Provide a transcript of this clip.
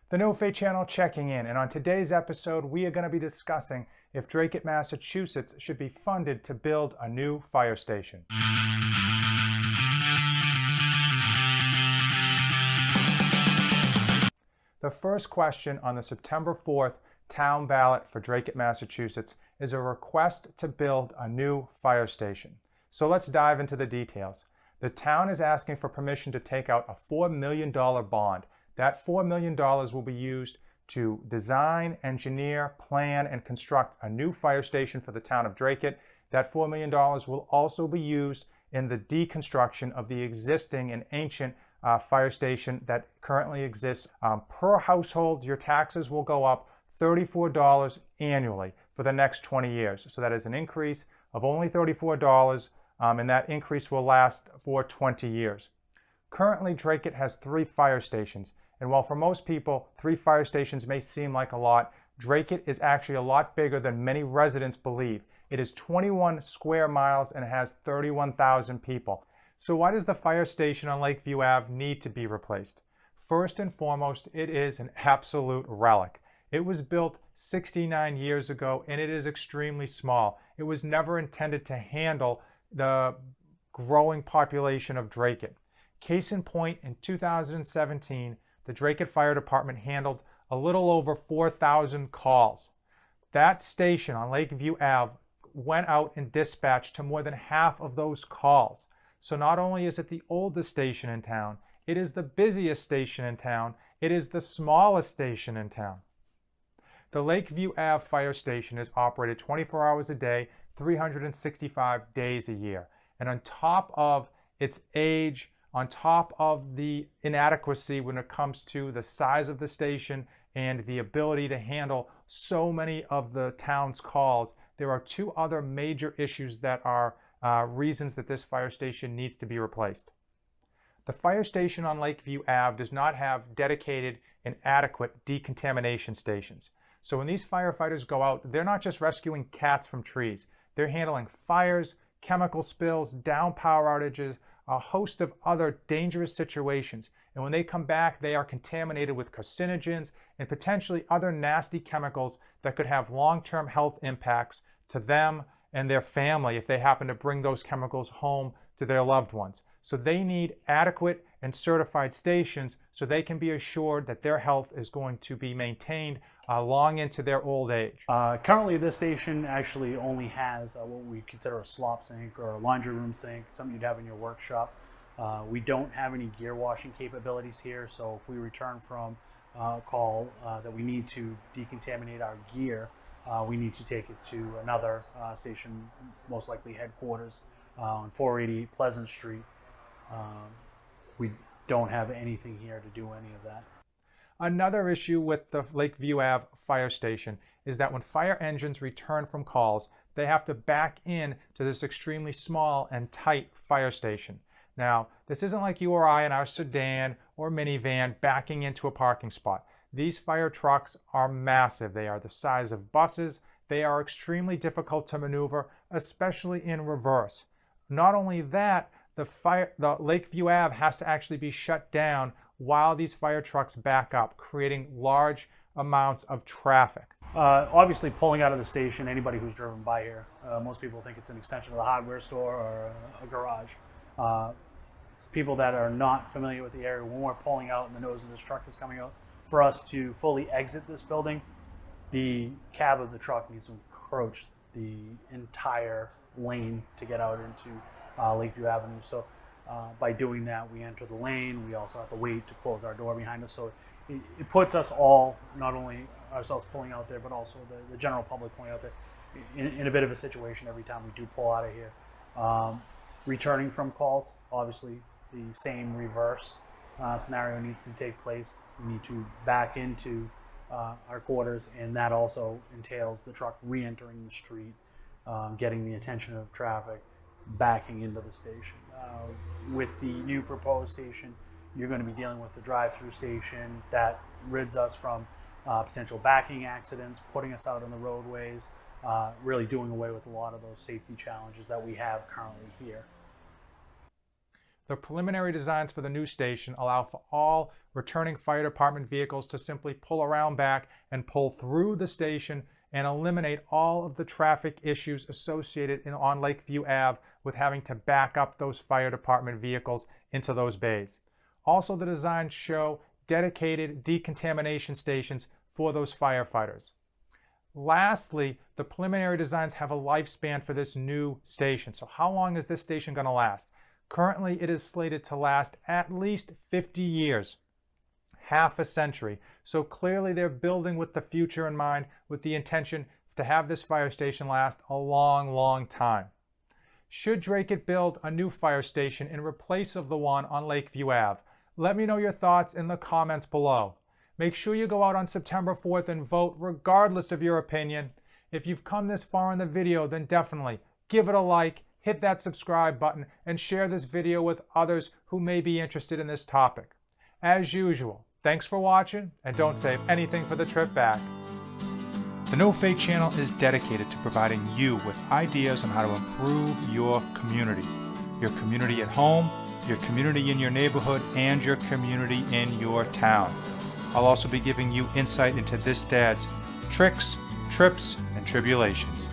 The No Fate Channel checking in, and on today's episode we are going to be discussing if Dracut, Massachusetts should be funded to build a new fire station. The first question on the September 4th town ballot for Dracut, Massachusetts is a request to build a new fire station. So let's dive into the details. The town is asking for permission to take out a $4 million bond. That $4 million will be used to design, engineer, plan, and construct a new fire station for the town of Dracut. That $4 million will also be used in the deconstruction of the existing and ancient fire station that currently exists. Per household, your taxes will go up $34 annually for the next 20 years. So that is an increase of only $34, and that increase will last for 20 years. Currently, Dracut has 3 fire stations, and while for most people 3 fire stations may seem like a lot, Dracut is actually a lot bigger than many residents believe. It is 21 square miles and it has 31,000 people. So why does the fire station on Lakeview Ave need to be replaced? First and foremost, it is an absolute relic. It was built 69 years ago and it is extremely small. It was never intended to handle the growing population of Dracut. Case in point, in 2017, the Dracut Fire Department handled a little over 4,000 calls. That station on Lakeview Ave went out and dispatched to more than half of those calls. So not only is it the oldest station in town, it is the busiest station in town, it is the smallest station in town. The Lakeview Ave Fire Station is operated 24 hours a day, 365 days a year. And on top of its age, on top of the inadequacy when it comes to the size of the station and the ability to handle so many of the town's calls, there are 2 other major issues that are reasons that this fire station needs to be replaced. The fire station on Lakeview Ave does not have dedicated and adequate decontamination stations. So when these firefighters go out, they're not just rescuing cats from trees. They're handling fires, chemical spills, down power outages, a host of other dangerous situations. And when they come back, they are contaminated with carcinogens and potentially other nasty chemicals that could have long-term health impacts to them and their family if they happen to bring those chemicals home to their loved ones. So they need adequate and certified stations so they can be assured that their health is going to be maintained long into their old age. Currently, this station actually only has what we consider a slop sink or a laundry room sink, something you'd have in your workshop. We don't have any gear washing capabilities here, so if we return from a call that we need to decontaminate our gear, we need to take it to another station, most likely headquarters on 480 Pleasant Street. We don't have anything here to do any of that. Another issue with the Lakeview Ave fire station is that when fire engines return from calls, they have to back in to this extremely small and tight fire station. Now, this isn't like you or I in our sedan or minivan backing into a parking spot. These fire trucks are massive. They are the size of buses. They are extremely difficult to maneuver, especially in reverse. Not only that, the Lakeview Ave has to actually be shut down while these fire trucks back up, creating large amounts of traffic. Obviously, pulling out of the station, anybody who's driven by here, most people think it's an extension of the hardware store or a garage. People that are not familiar with the area, when we're pulling out and the nose of this truck is coming out, for us to fully exit this building, the cab of the truck needs to approach the entire lane to get out into Lakeview Avenue. So by doing that, we enter the lane. We also have to wait to close our door behind us. So it puts us all, not only ourselves pulling out there, but also the general public pulling out there, in a bit of a situation every time we do pull out of here. Returning from calls, obviously the same reverse scenario needs to take place. We need to back into our quarters, and that also entails the truck re-entering the street, getting the attention of traffic, backing into the station. With the new proposed station, you're going to be dealing with the drive-through station that rids us from potential backing accidents, putting us out on the roadways, really doing away with a lot of those safety challenges that we have currently here. The preliminary designs for the new station allow for all returning fire department vehicles to simply pull around back and pull through the station and eliminate all of the traffic issues associated on Lakeview Ave with having to back up those fire department vehicles into those bays. Also, the designs show dedicated decontamination stations for those firefighters. Lastly, the preliminary designs have a lifespan for this new station. So how long is this station going to last? Currently, it is slated to last at least 50 years, half a century. So clearly they're building with the future in mind, with the intention to have this fire station last a long, long time. Should Dracut build a new fire station in replace of the one on Lakeview Ave? Let me know your thoughts in the comments below. Make sure you go out on September 4th and vote regardless of your opinion. If you've come this far in the video, then definitely give it a like, hit that subscribe button, and share this video with others who may be interested in this topic. As usual, thanks for watching, and don't save anything for the trip back. The No Fake channel is dedicated to providing you with ideas on how to improve your community at home, your community in your neighborhood, and your community in your town. I'll also be giving you insight into this dad's tricks, trips, and tribulations.